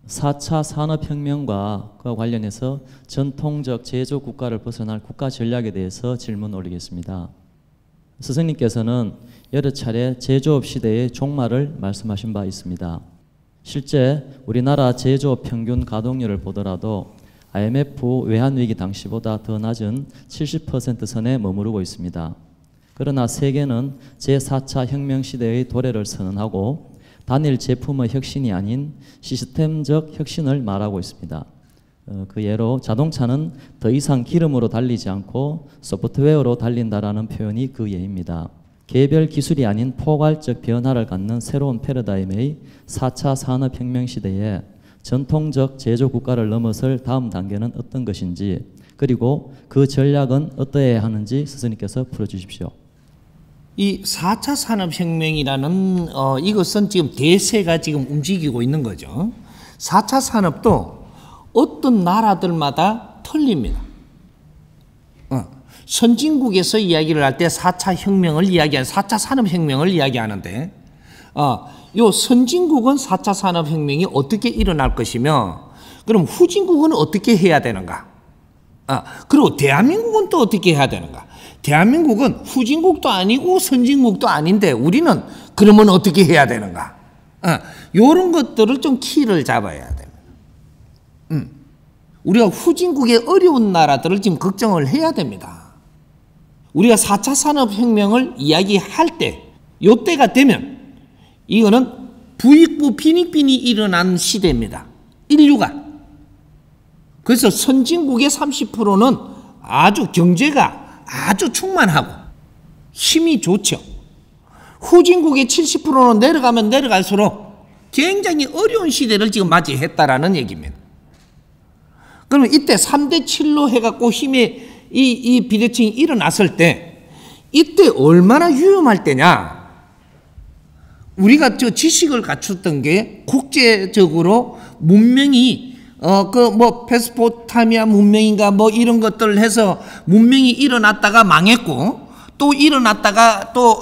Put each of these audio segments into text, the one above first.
4차 산업혁명과 그와 관련해서 전통적 제조 국가를 벗어날 국가 전략에 대해서 질문 올리겠습니다. 스승님께서는 여러 차례 제조업 시대의 종말을 말씀하신 바 있습니다. 실제 우리나라 제조업 평균 가동률을 보더라도 IMF 외환위기 당시보다 더 낮은 70% 선에 머무르고 있습니다. 그러나 세계는 제4차 혁명 시대의 도래를 선언하고 단일 제품의 혁신이 아닌 시스템적 혁신을 말하고 있습니다. 그 예로 자동차는 더 이상 기름으로 달리지 않고 소프트웨어로 달린다라는 표현이 그 예입니다. 개별 기술이 아닌 포괄적 변화를 갖는 새로운 패러다임의 4차 산업혁명 시대에 전통적 제조 국가를 넘어설 다음 단계는 어떤 것인지, 그리고 그 전략은 어떠해야 하는지 스승님께서 풀어주십시오. 이 4차 산업혁명이라는 이것은 지금 대세가 지금 움직이고 있는 거죠. 4차 산업도 어떤 나라들마다 틀립니다. 선진국에서 이야기를 할 때 4차 혁명을 이야기하는 4차 산업혁명을 이야기하는데 요 선진국은 4차 산업혁명이 어떻게 일어날 것이며, 그럼 후진국은 어떻게 해야 되는가? 그리고 대한민국은 또 어떻게 해야 되는가? 대한민국은 후진국도 아니고 선진국도 아닌데 우리는 그러면 어떻게 해야 되는가? 이런 것들을 좀 키를 잡아야 됩니다. 우리가 후진국의 어려운 나라들을 지금 걱정을 해야 됩니다. 우리가 4차 산업혁명을 이야기할 때, 이때가 되면 이거는 부익부 빈익빈이 일어난 시대입니다. 인류가. 그래서 선진국의 30%는 아주 경제가 아주 충만하고 힘이 좋죠. 후진국의 70%는 내려가면 내려갈수록 굉장히 어려운 시대를 지금 맞이했다라는 얘기입니다. 그러면 이때 3대 7로 해갖고 힘의 이 비대칭이 일어났을 때 이때 얼마나 위험할 때냐? 우리가 저 지식을 갖췄던 게 국제적으로 문명이 메소포타미아 문명인가 이런 것들을 해서 문명이 일어났다가 망했고 또 일어났다가 또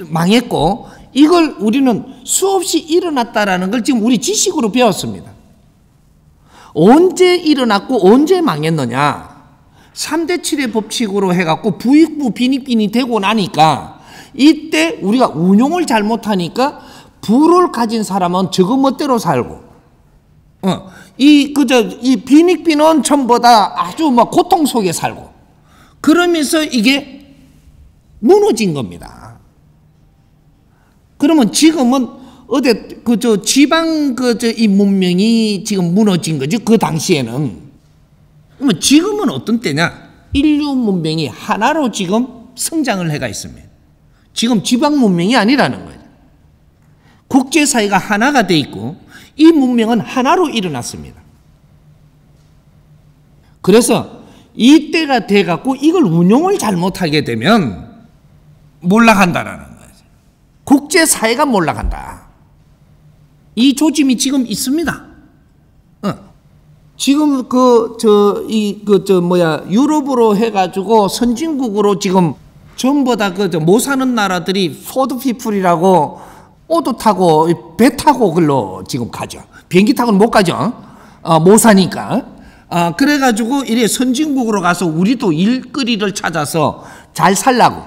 망했고, 이걸 우리는 수없이 일어났다라는 걸 지금 우리 지식으로 배웠습니다. 언제 일어났고 언제 망했느냐? 3대 7의 법칙으로 해갖고 부익부 빈익빈이 되고 나니까 이때 우리가 운용을 잘못하니까 부를 가진 사람은 저거 멋대로 살고 이 빈익빈은 전부 다 아주 고통 속에 살고, 그러면서 이게 무너진 겁니다. 그러면 지금은 지방 이 문명이 지금 무너진 거죠. 그 당시에는. 그러면 지금은 어떤 때냐? 인류 문명이 하나로 지금 성장을 해가 있습니다. 지금 지방 문명이 아니라는 거예요. 국제사회가 하나가 돼 있고 이 문명은 하나로 일어났습니다. 그래서 이때가 돼갖고 이걸 운용을 잘못하게 되면 몰락한다라는 거예요. 국제사회가 몰락한다. 이 조짐이 지금 있습니다. 지금 유럽으로 해가지고 선진국으로 지금 전부 다 못 사는 나라들이 포드피플이라고 오도 타고 배 타고 글로 지금 가죠. 비행기 타고는 못 가죠. 못 사니까. 그래가지고 이래 선진국으로 가서 우리도 일거리를 찾아서 잘 살라고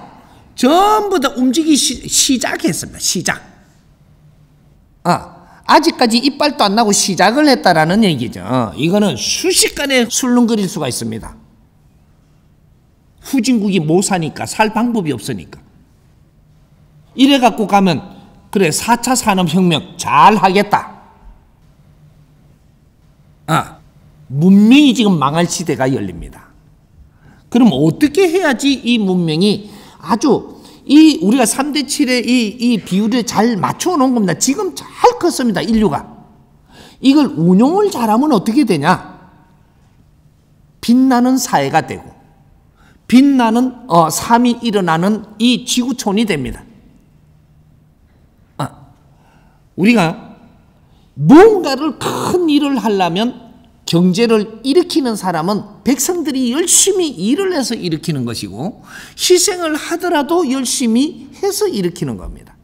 전부 다 움직이기 시작했습니다. 시작. 아직까지 이빨도 안 나고 시작을 했다라는 얘기죠. 이거는 순식간에 술렁거릴 수가 있습니다. 후진국이 못 사니까, 살 방법이 없으니까. 이래 갖고 가면 그래 4차 산업혁명 잘 하겠다. 문명이 지금 망할 시대가 열립니다. 그럼 어떻게 해야지 이 문명이 아주 우리가 3대 7의 이 비율을 잘 맞춰 놓은 겁니다. 지금 잘 컸습니다, 인류가. 이걸 운용을 잘하면 어떻게 되냐? 빛나는 사회가 되고, 빛나는 삶이 일어나는 이 지구촌이 됩니다. 우리가 뭔가를 큰 일을 하려면 경제를 일으키는 사람은 백성들이 열심히 일을 해서 일으키는 것이고, 희생을 하더라도 열심히 해서 일으키는 겁니다.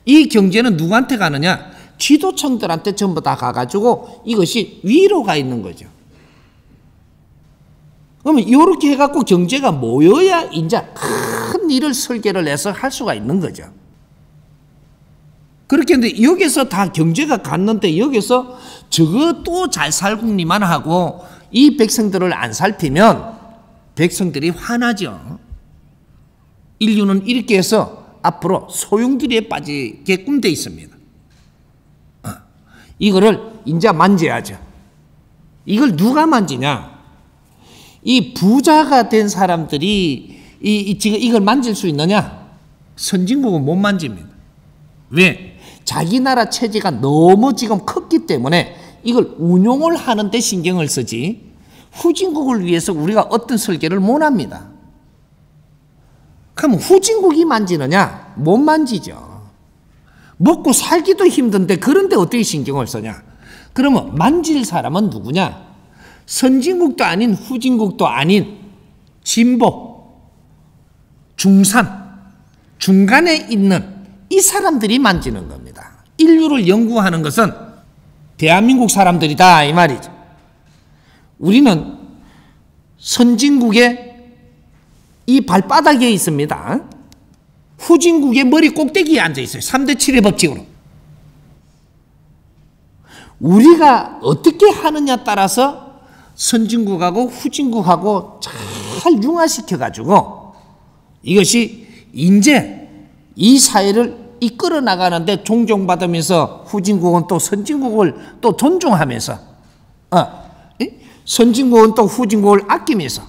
이 경제는 누구한테 가느냐? 지도층들한테 전부 다 가가지고 이것이 위로가 있는 거죠. 그러면 이렇게 해갖고 경제가 모여야 이제 큰 일을 설계를 해서 할 수가 있는 거죠. 그렇게 했는데 여기서 다 경제가 갔는데 여기서 저거 또 잘 살궁리만 하고 이 백성들을 안 살피면 백성들이 화나죠. 인류는 이렇게 해서 앞으로 소용돌이에 빠지게끔 돼 있습니다. 이거를 이제 만져야죠. 이걸 누가 만지냐? 이 부자가 된 사람들이 지금 이걸 만질 수 있느냐? 선진국은 못 만집니다. 왜? 자기 나라 체제가 너무 지금 컸기 때문에 이걸 운용을 하는데 신경을 쓰지 후진국을 위해서 우리가 어떤 설계를 못 합니다. 그럼 후진국이 만지느냐? 못 만지죠. 먹고 살기도 힘든데 그런데 어떻게 신경을 쓰냐? 그러면 만질 사람은 누구냐? 선진국도 아닌 후진국도 아닌 진보, 중산, 중간에 있는 이 사람들이 만지는 겁니다. 인류를 연구하는 것은 대한민국 사람들이다 이 말이죠. 우리는 선진국의 이 발바닥에 있습니다. 후진국의 머리 꼭대기에 앉아 있어요. 3대 7의 법칙으로. 우리가 어떻게 하느냐 따라서 선진국하고 후진국하고 잘 융화시켜가지고 이것이 이제 이 사회를 이끌어 나가는데 존경받으면서 후진국은 또 선진국을 또 존중하면서 선진국은 또 후진국을 아끼면서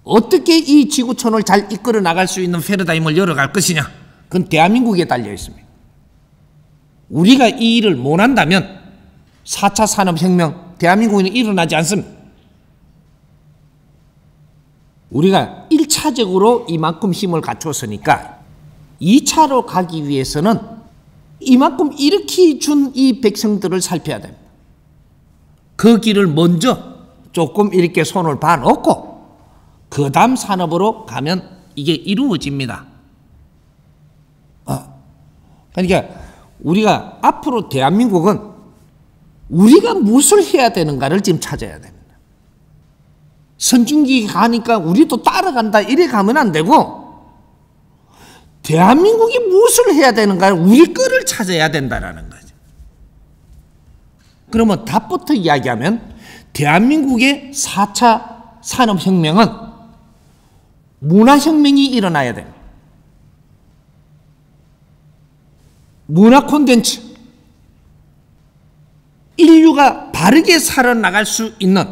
어떻게 이 지구촌을 잘 이끌어 나갈 수 있는 패러다임을 열어갈 것이냐? 그건 대한민국에 달려 있습니다. 우리가 이 일을 못한다면 4차 산업혁명 대한민국에는 일어나지 않습니다. 우리가 1차적으로 이만큼 힘을 갖췄으니까 2차로 가기 위해서는 이만큼 일으키 준 이 백성들을 살펴야 됩니다. 그 길을 먼저 조금 이렇게 손을 봐놓고 그 다음 산업으로 가면 이게 이루어집니다. 그러니까 우리가 앞으로 대한민국은 우리가 무엇을 해야 되는가를 지금 찾아야 됩니다. 선진국이 가니까 우리도 따라간다 이래 가면 안 되고 대한민국이 무엇을 해야 되는가를 우리 거를 찾아야 된다라는 거죠. 그러면 답부터 이야기하면 대한민국의 4차 산업혁명은 문화혁명이 일어나야 됩니다. 문화 콘텐츠, 인류가 바르게 살아나갈 수 있는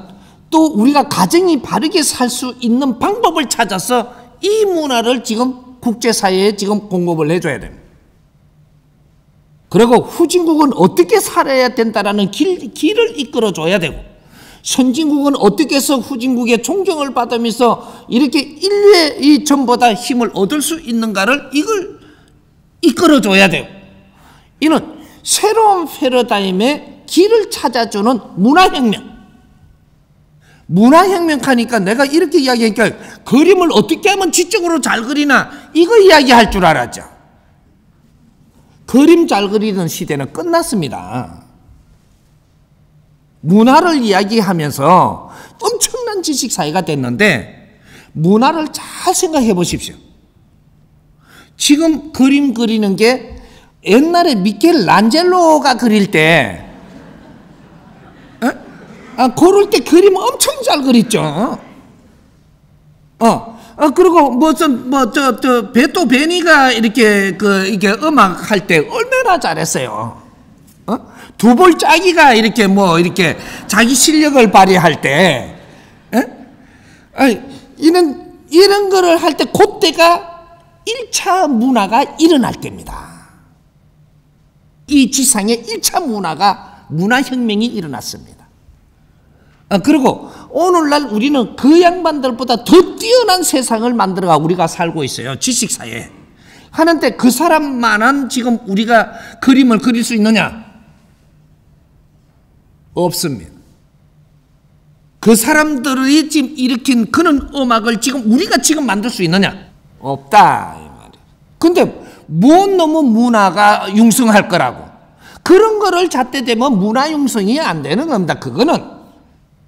또 우리가 가정이 바르게 살 수 있는 방법을 찾아서 이 문화를 지금 국제사회에 지금 공급을 해줘야 됩니다. 그리고 후진국은 어떻게 살아야 된다라는 길을 이끌어줘야 되고 선진국은 어떻게 해서 후진국의 존경을 받으면서 이렇게 인류의 이 전보다 힘을 얻을 수 있는가를 이걸 이끌어줘야 되고 이는 새로운 패러다임의 길을 찾아주는 문화혁명. 문화혁명 하니까 내가 이렇게 이야기하니까 그림을 어떻게 하면 지적으로 잘 그리나 이거 이야기할 줄 알았죠. 그림 잘 그리는 시대는 끝났습니다. 문화를 이야기하면서 엄청난 지식 사회가 됐는데 문화를 잘 생각해 보십시오. 지금 그림 그리는 게 옛날에 미켈란젤로가 그릴 때 그럴 때 그림 엄청 잘 그렸죠. 그리고 베토벤이가 이렇게 이게 음악 할 때 얼마나 잘했어요. 두볼 짜기가 이렇게 이렇게 자기 실력을 발휘할 때, 이런 거를 할 때 그때가 1차 문화가 일어날 때입니다. 이 지상에 1차 문화혁명이 일어났습니다. 그리고 오늘날 우리는 그 양반들보다 더 뛰어난 세상을 만들어가 우리가 살고 있어요. 지식사회에. 하는데 그 사람만한 지금 우리가 그림을 그릴 수 있느냐? 없습니다. 그 사람들이 지금 일으킨 그런 음악을 지금 우리가 지금 만들 수 있느냐? 없다 이 말이에요. 근데 뭔 너무 문화가 융성할 거라고 그런 거를 잣대되면 문화융성이 안 되는 겁니다. 그거는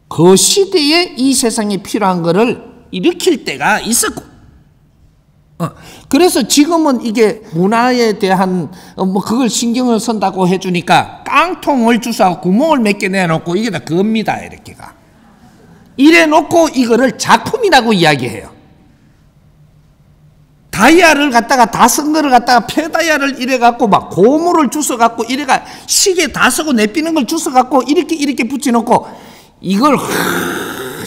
그 시대에 이 세상에 필요한 거를 일으킬 때가 있었고, 그래서 지금은 이게 문화에 대한 뭐 그걸 신경을 쓴다고 해주니까 깡통을 주워 구멍을 몇 개 내놓고 이게 다 그겁니다. 이렇게가 이래 놓고 이거를 작품이라고 이야기해요. 다이아를 갖다가 다 쓴 거를 갖다가 폐다이아를 이래 갖고 막 고무를 주워 갖고 이래가 시계 다 쓰고 내삐는 걸 주워 갖고 이렇게 붙여놓고 이걸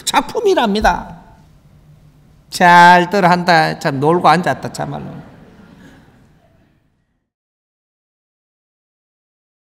작품이랍니다. 잘들 한다. 참 놀고 앉았다 참말로.